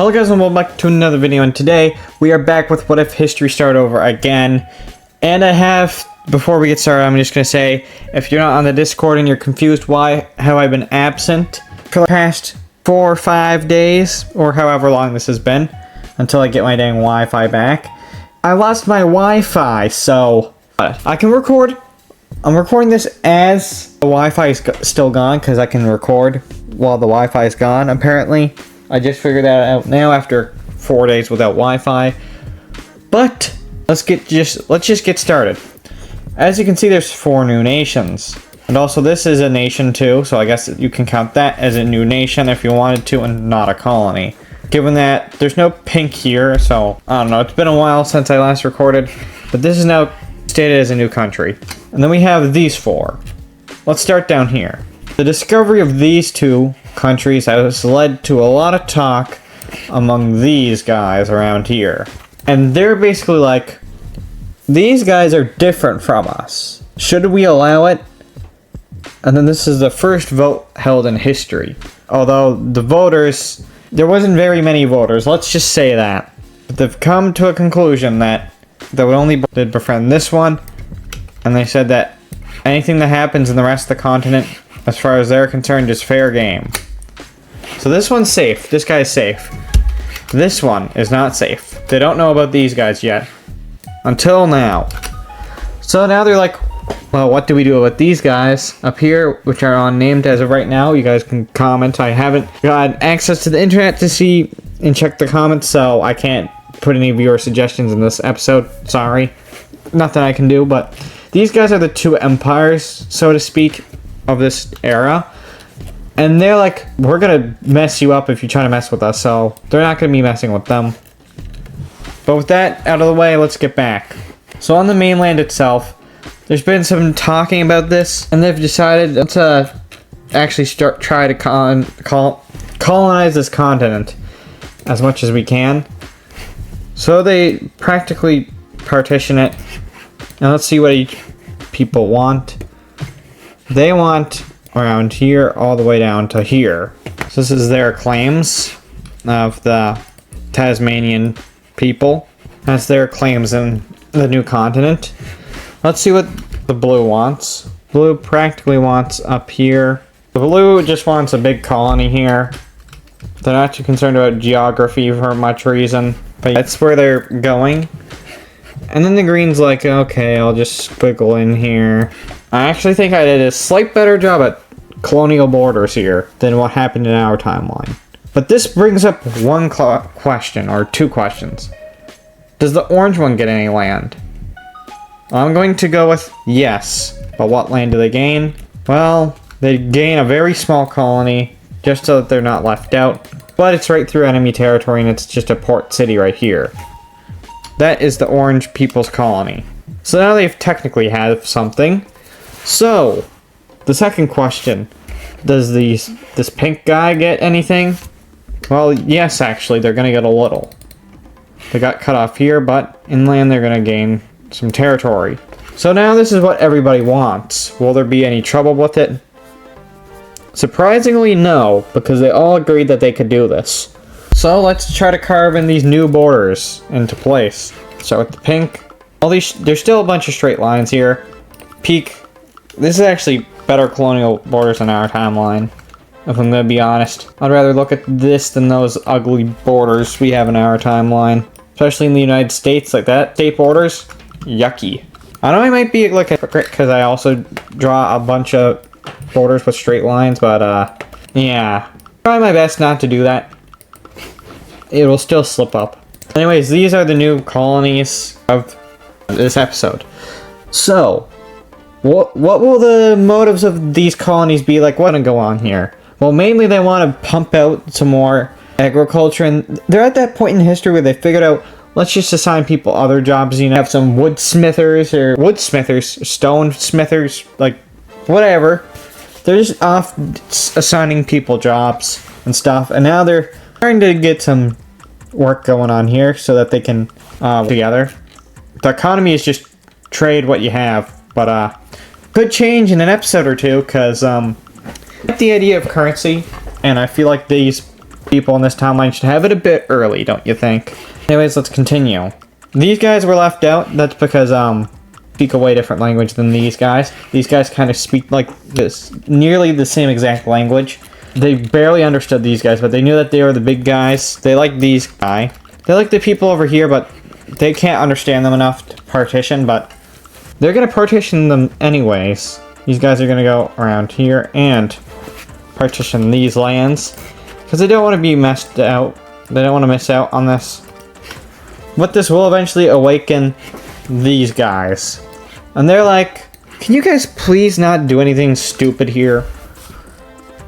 Hello guys and welcome back to another video, and today we are back with What If History Started Over again. And before we get started, I'm just going to say, if you're not on the Discord and you're confused why have I been absent for the past 4 or 5 days, or however long this has been, until I get my dang Wi-Fi back. I lost my Wi-Fi, so I can record. I'm recording this as the Wi-Fi is still gone, because I can record while the Wi-Fi is gone, apparently. I just figured that out now after 4 days without Wi-Fi. But let's just get started. As you can see, there's 4 new nations. And also this is a nation too, so I guess you can count that as a new nation if you wanted to, and not a colony. Given that there's no pink here, so I don't know, it's been a while since I last recorded, but this is now stated as a new country. And then we have these 4. Let's start down here. The discovery of these 2 countries has led to a lot of talk among these guys around here. And they're basically like, these guys are different from us. Should we allow it? And then this is the first vote held in history. Although the voters, there wasn't very many voters, let's just say that. But they've come to a conclusion that they would only befriend this one. And they said that anything that happens in the rest of the continent, as far as they're concerned, is fair game. So this one's safe. This guy's safe. This one is not safe. They don't know about these guys yet. Until now. So now they're like, well, what do we do about these guys up here, which are unnamed as of right now? You guys can comment. I haven't got access to the internet to see and check the comments, so I can't put any of your suggestions in this episode. Sorry. Nothing I can do, but these guys are the 2 empires, so to speak, of this era. And they're like, we're gonna mess you up if you try to mess with us, so they're not gonna be messing with them. But with that out of the way, let's get back. So on the mainland itself, there's been some talking about this, and they've decided to actually try to colonize this continent as much as we can. So they practically partition it. Now let's see what each people want. They want around here all the way down to here. So this is their claims of the Tasmanian people. That's their claims in the new continent. Let's see what the blue wants. Blue practically wants up here. The blue just wants a big colony here. They're not too concerned about geography for much reason, but that's where they're going. And then the green's like, okay, I'll just squiggle in here. I actually think I did a slight better job at colonial borders here than what happened in our timeline. But this brings up one question, or 2 questions. Does the orange one get any land? Well, I'm going to go with yes. But what land do they gain? Well, they gain a very small colony, just so that they're not left out. But it's right through enemy territory, and it's just a port city right here. That is the orange people's colony. So now they've technically have something. So, the second question, does this pink guy get anything? Well, yes, actually, they're gonna get a little. They got cut off here, but inland they're gonna gain some territory. So now this is what everybody wants. Will there be any trouble with it? Surprisingly, no, because they all agreed that they could do this. So let's try to carve in these new borders into place. Start with the pink. There's still a bunch of straight lines here. Peak. This is actually better colonial borders than our timeline, if I'm gonna be honest. I'd rather look at this than those ugly borders we have in our timeline. Especially in the United States, like that. State borders, yucky. I know I might be like a hypocrite because I also draw a bunch of borders with straight lines, but yeah. Try my best not to do that. It will still slip up. Anyways, these are the new colonies of this episode. So, what will the motives of these colonies be? Like, what to go on here? Well, mainly they want to pump out some more agriculture, and they're at that point in history where they figured out, let's just assign people other jobs. You know, have some woodsmithers, stonesmithers, like, whatever. They're just off assigning people jobs and stuff, and now they're trying to get some work going on here so that they can together. The economy is just trade what you have, but could change in an episode or two, because I like the idea of currency, and I feel like these people in this timeline should have it a bit early, don't you think? Anyways, let's continue. These guys were left out. That's because, speak a way different language than these guys. These guys kind of speak like this, nearly the same exact language. They barely understood these guys, but they knew that they were the big guys. They like these guys. They like the people over here, but they can't understand them enough to partition, but they're going to partition them anyways. These guys are going to go around here and partition these lands because they don't want to be messed out. They don't want to miss out on this. But this will eventually awaken these guys. And they're like, can you guys please not do anything stupid here?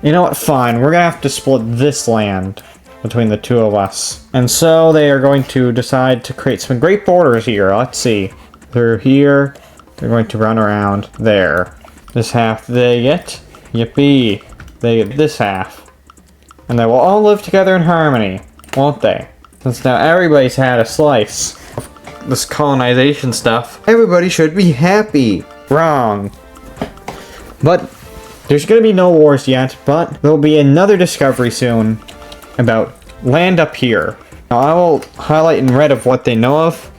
You know what? Fine. We're going to have to split this land between the two of us. And so they are going to decide to create some great borders here. Let's see. They're here. They're going to run around there. This half they get. Yippee. They get this half. And they will all live together in harmony, won't they? Since now everybody's had a slice of this colonization stuff, everybody should be happy. Wrong. But there's going to be no wars yet, but there will be another discovery soon about land up here. Now I will highlight in red of what they know of,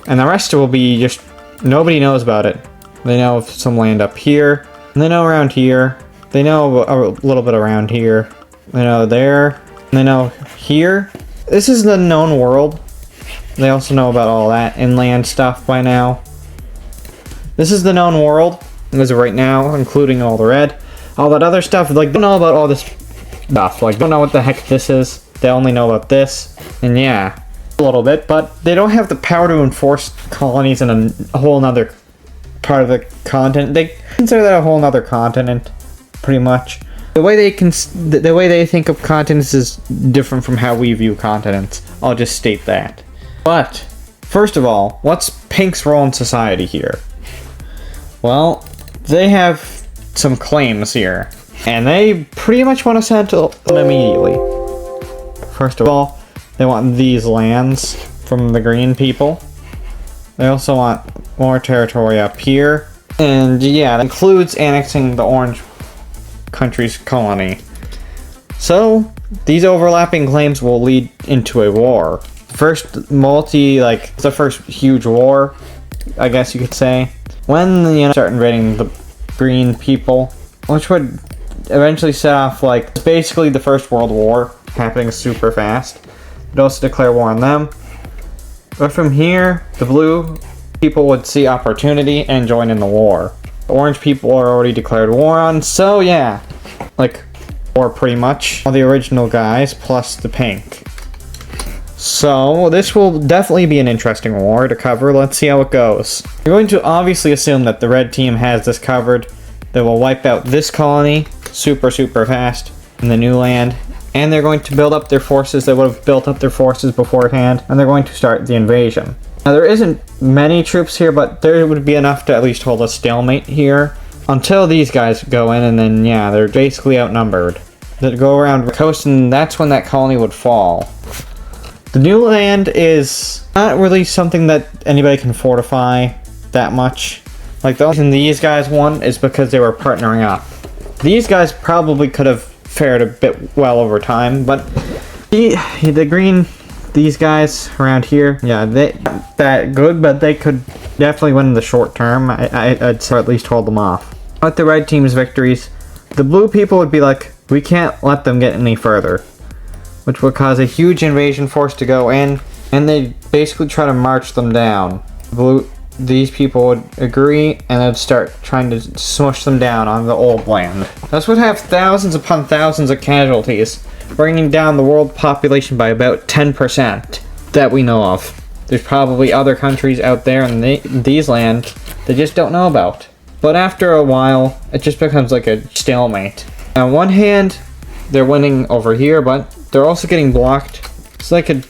and the rest will be just nobody knows about it. They know of some land up here, and they know around here. They know a little bit around here. They know there, and they know here. This is the known world. They also know about all that inland stuff by now. This is the known world as of right now, including all the red. All that other stuff, like, they don't know about all this stuff. Like, don't know what the heck this is. They only know about this. And yeah, a little bit, but they don't have the power to enforce colonies in a whole nother part of the continent. They consider that a whole nother continent, pretty much. The way they think of continents is different from how we view continents. I'll just state that. But first of all, what's Pink's role in society here? Well, they have some claims here, and they pretty much want to settle them immediately. First of all, they want these lands from the green people. They also want more territory up here, and yeah, that includes annexing the orange country's colony. So these overlapping claims will lead into a war. It's the first huge war, I guess you could say, when start invading the green people, which would eventually set off basically the First World War, happening super fast. It'd also declare war on them. But from here, the blue people would see opportunity and join in the war. The orange people are already declared war on, so yeah, war pretty much. All the original guys plus the pink. So this will definitely be an interesting war to cover. Let's see how it goes. We're going to obviously assume that the red team has this covered. They will wipe out this colony super fast in the new land, and they're going to build up their forces. They would have built up their forces beforehand, and they're going to start the invasion. Now there isn't many troops here, but there would be enough to at least hold a stalemate here until these guys go in, and then yeah, they're basically outnumbered. They go around the coast, and that's when that colony would fall. The new land is not really something that anybody can fortify that much. Like, the only reason these guys won is because they were partnering up. These guys probably could have fared a bit well over time, but the green, these guys around here, yeah, they that good, but they could definitely win in the short term. I'd say at least hold them off. With the red team's victories, the blue people would be like, we can't let them get any further, which would cause a huge invasion force to go in, and they basically try to march them down. These people would agree, and they'd start trying to smush them down on the old land. This would have thousands upon thousands of casualties, bringing down the world population by about 10% that we know of. There's probably other countries out there in these lands they just don't know about. But after a while, it just becomes like a stalemate. On one hand, they're winning over here, but they're also getting blocked, so they could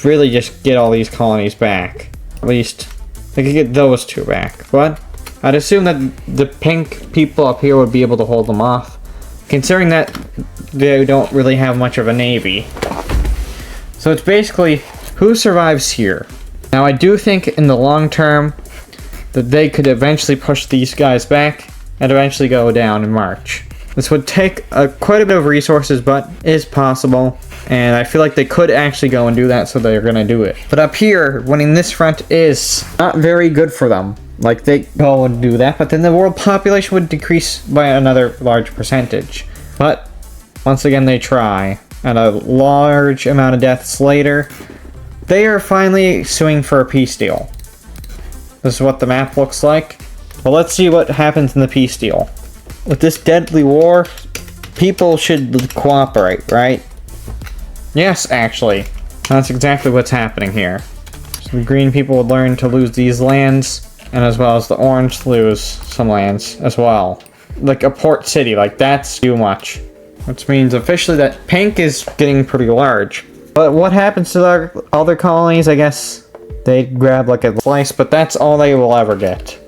really just get all these colonies back. At least they could get those two back, but I'd assume that the pink people up here would be able to hold them off, considering that they don't really have much of a navy. So it's basically who survives here. Now I do think in the long term that they could eventually push these guys back and eventually go down in March. This would take quite a bit of resources, but is possible. And I feel like they could actually go and do that, so they're going to do it. But up here, winning this front is not very good for them. Like, they go and do that, but then the world population would decrease by another large percentage. But, once again, they try. And a large amount of deaths later, they are finally suing for a peace deal. This is what the map looks like. Well, let's see what happens in the peace deal. With this deadly war, people should cooperate, right? Yes, actually. That's exactly what's happening here. So the green people would learn to lose these lands, and as well as the orange lose some lands as well. Like a port city, like that's too much. Which means officially that pink is getting pretty large. But what happens to the other colonies? I guess they grab like a slice, but that's all they will ever get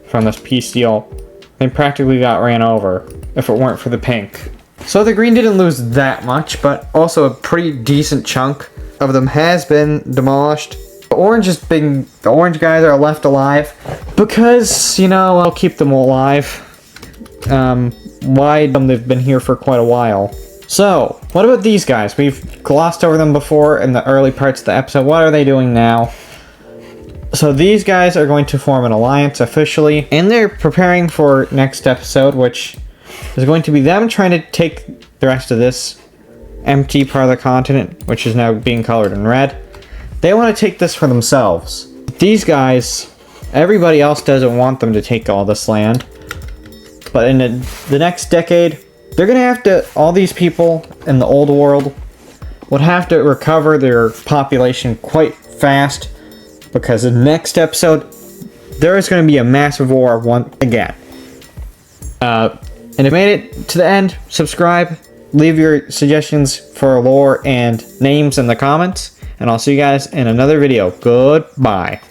from this peace deal. They practically got ran over if it weren't for the pink. So the green didn't lose that much, but also a pretty decent chunk of them has been demolished. The orange guys are left alive because, you know, I'll keep them alive. Why? They've been here for quite a while. So, what about these guys? We've glossed over them before in the early parts of the episode. What are they doing now? So these guys are going to form an alliance officially, and they're preparing for next episode, which is going to be them trying to take the rest of this empty part of the continent, which is now being colored in red. They want to take this for themselves. These guys, everybody else doesn't want them to take all this land, but in the next decade, they're going to have to, all these people in the old world would have to recover their population quite fast, because in the next episode, there is going to be a massive war once again. And if you made it to the end, subscribe, leave your suggestions for lore and names in the comments, and I'll see you guys in another video. Goodbye.